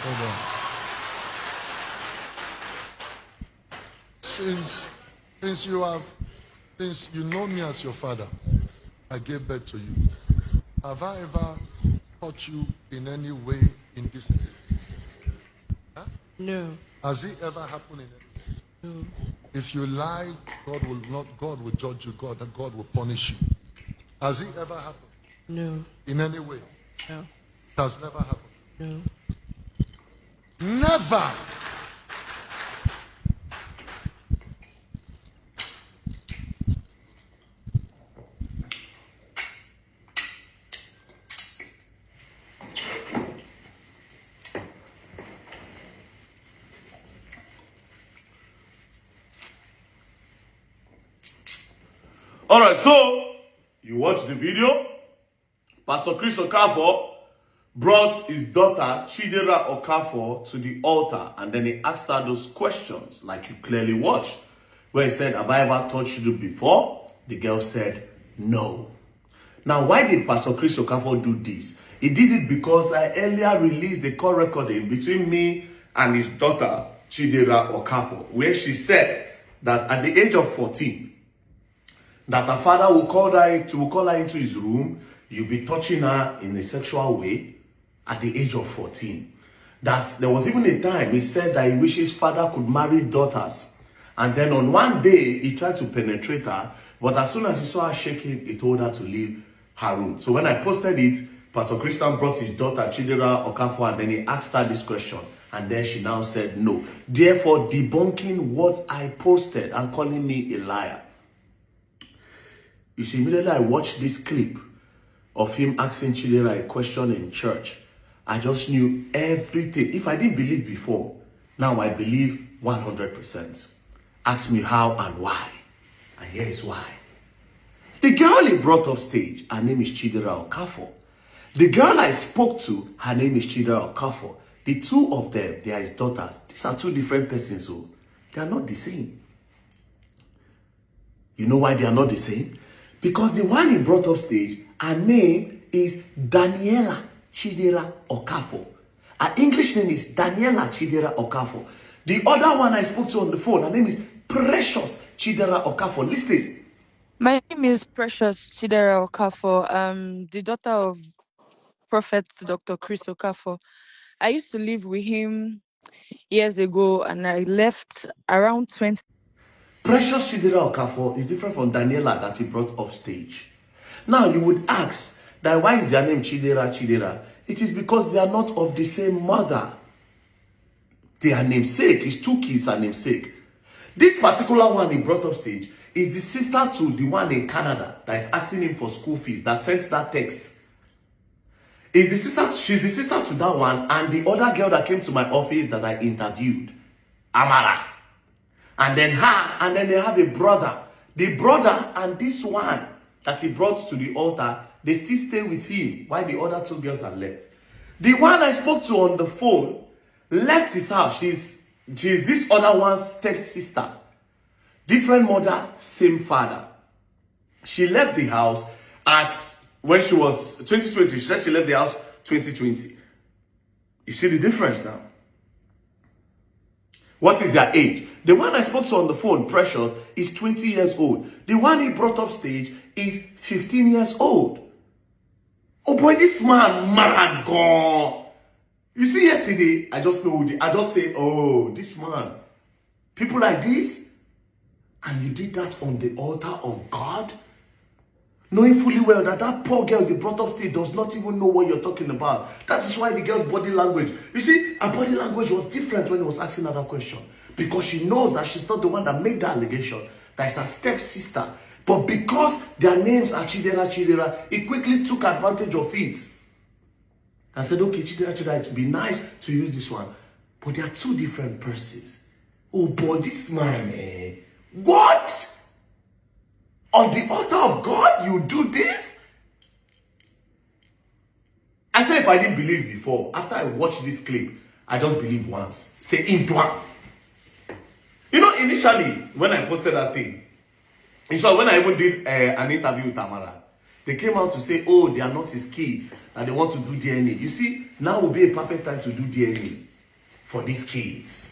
Hold on. Since you know me as your father, I gave birth to you. Have I ever taught you in any way in this? Huh? No. Has it ever happened in any way? No. If you lie, God will judge you, God will punish you. Has it ever happened? No. In any way? No. It has never happened. No. Never. All right, so you watch the video. Pastor Chris Okafor brought his daughter Chidera Okafor to the altar, and then he asked her those questions, like you clearly watched, where he said, "Have I ever touched you before?" The girl said, "No." Now, why did Pastor Chris Okafor do this? He did it because I earlier released the call recording between me and his daughter Chidera Okafor, where she said that at the age of 14, that her father will call her into his room. You'll be touching her in a sexual way at the age of 14. That there was even a time he said that he wishes his father could marry daughters. And then on one day, he tried to penetrate her, but as soon as he saw her shaking, he told her to leave her room. So when I posted it, Pastor Christian brought his daughter Chidera Okafor, and then he asked her this question. And then she now said no. Therefore, debunking what I posted and calling me a liar. You see, immediately I watched this clip of him asking Chidera a question in church. I just knew everything. If I didn't believe before, now I believe 100%. Ask me how and why. And here is why. The girl he brought off stage, her name is Chidera Okafor. The girl I spoke to, her name is Chidera Okafor. The two of them, they are his daughters. These are two different persons, so they are not the same. You know why they are not the same? Because the one he brought off stage, her name is Daniela Chidera Okafor. Her English name is Daniela Chidera Okafor. The other one I spoke to on the phone, her name is Precious Chidera Okafor. Listen. My name is Precious Chidera Okafor, the daughter of Prophet Dr. Chris Okafor. I used to live with him years ago, and I left around 20. Precious Chidera Okafor is different from Daniela that he brought off stage. Now you would ask that why is their name Chidera? It is because they are not of the same mother. They are namesake. His two kids are namesake. This particular one he brought up stage is the sister to the one in Canada that is asking him for school fees, that sends that text. She's the sister to that one and the other girl that came to my office that I interviewed, Amara. And then her, and then they have a brother. The brother and this one that he brought to the altar, they still stay with him while the other two girls are left. The one I spoke to on the phone left his house. She's this other one's stepsister. Different mother, same father. She left the house when she was 2020. She said she left the house 2020. You see the difference now? What is their age? The one I spoke to on the phone, Precious, is 20 years old. The one he brought up stage is 15 years old. Oh boy, this man mad gone. You see, yesterday, I just said, oh, this man. People like this, and you did that on the altar of God? Knowing fully well that that poor girl you brought up stage does not even know what you're talking about. That is why the girl's body language. You see, her body language was different when he was asking her that question. Because she knows that she's not the one that made the allegation. That is her stepsister. But because their names are Chidera, he quickly took advantage of it. And said, okay, Chidera, it would be nice to use this one. But they are two different persons. Oh boy, this man, what? On the altar of God, you do this? I said if I didn't believe before, after I watched this clip, I just believed once. Say, Indwa. You know, initially, when I posted that thing, when I even did an interview with Tamara, they came out to say, oh, they are not his kids, and they want to do DNA. You see, now will be a perfect time to do DNA. for these kids.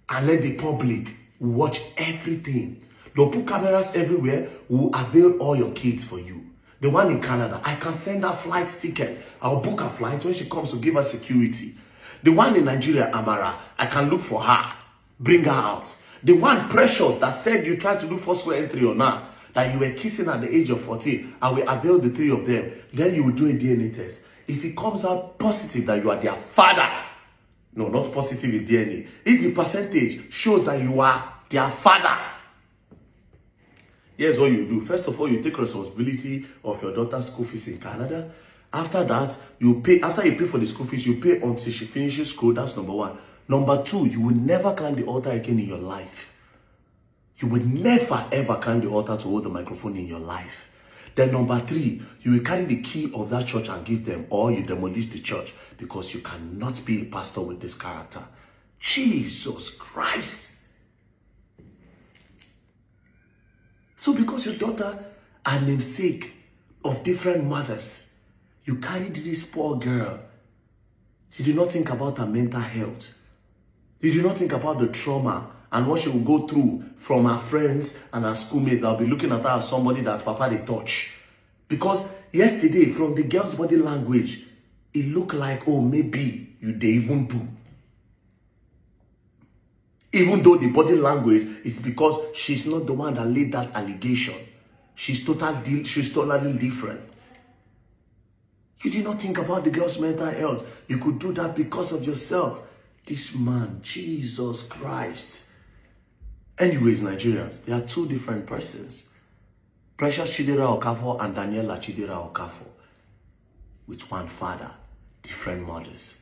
And let the public watch everything. They'll put cameras everywhere. We'll avail all your kids for you. The one in Canada, I can send her flight ticket. I'll book her flight when she comes to give her security. The one in Nigeria, Amara, I can look for her, bring her out. The one Precious that said you tried to do forceful entry on her, that you were kissing at the age of 14, I will avail the 3 of them. Then you will do a DNA test. If it comes out positive that you are their father, no, not positive in DNA. If the percentage shows that you are their father, here's what you do. First of all, you take responsibility of your daughter's school fees in Canada. After that, you pay. After you pay for the school fees, you pay until she finishes school. That's number 1. Number 2, you will never climb the altar again in your life. You will never ever climb the altar to hold the microphone in your life. Then number 3, you will carry the key of that church and give them, or you demolish the church, because you cannot be a pastor with this character. Jesus Christ. So because your daughter are namesake of different mothers, you carried this poor girl. You did not think about her mental health. You did not think about the trauma and what she will go through from her friends and her schoolmates that will be looking at her as somebody that Papa they touch. Because yesterday, from the girl's body language, it looked like, oh, maybe you they even do. Even though the body language is because she's not the one that laid that allegation. She's totally different. You did not think about the girl's mental health. You could do that because of yourself. This man, Jesus Christ. Anyways, Nigerians, there are 2 different persons. Precious Chidera Okafor and Daniela Chidera Okafor. With one father, different mothers.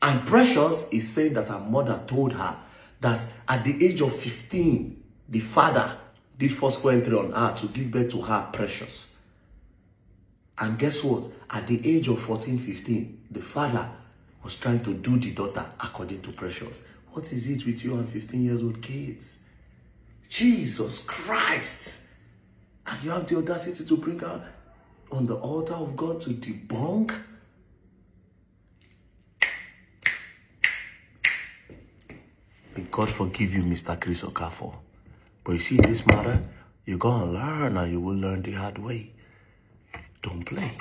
And Precious is saying that her mother told her that at the age of 15, the father did forceful entry on her to give birth to her Precious. And guess what? At the age of 14, 15, the father was trying to do the daughter according to Precious. What is it with you and 15 years old kids? Jesus Christ! And you have the audacity to bring her on the altar of God to debunk? May God forgive you, Mr. Chris Okafor. But you see, this matter, you're going to learn, and you will learn the hard way. Don't play.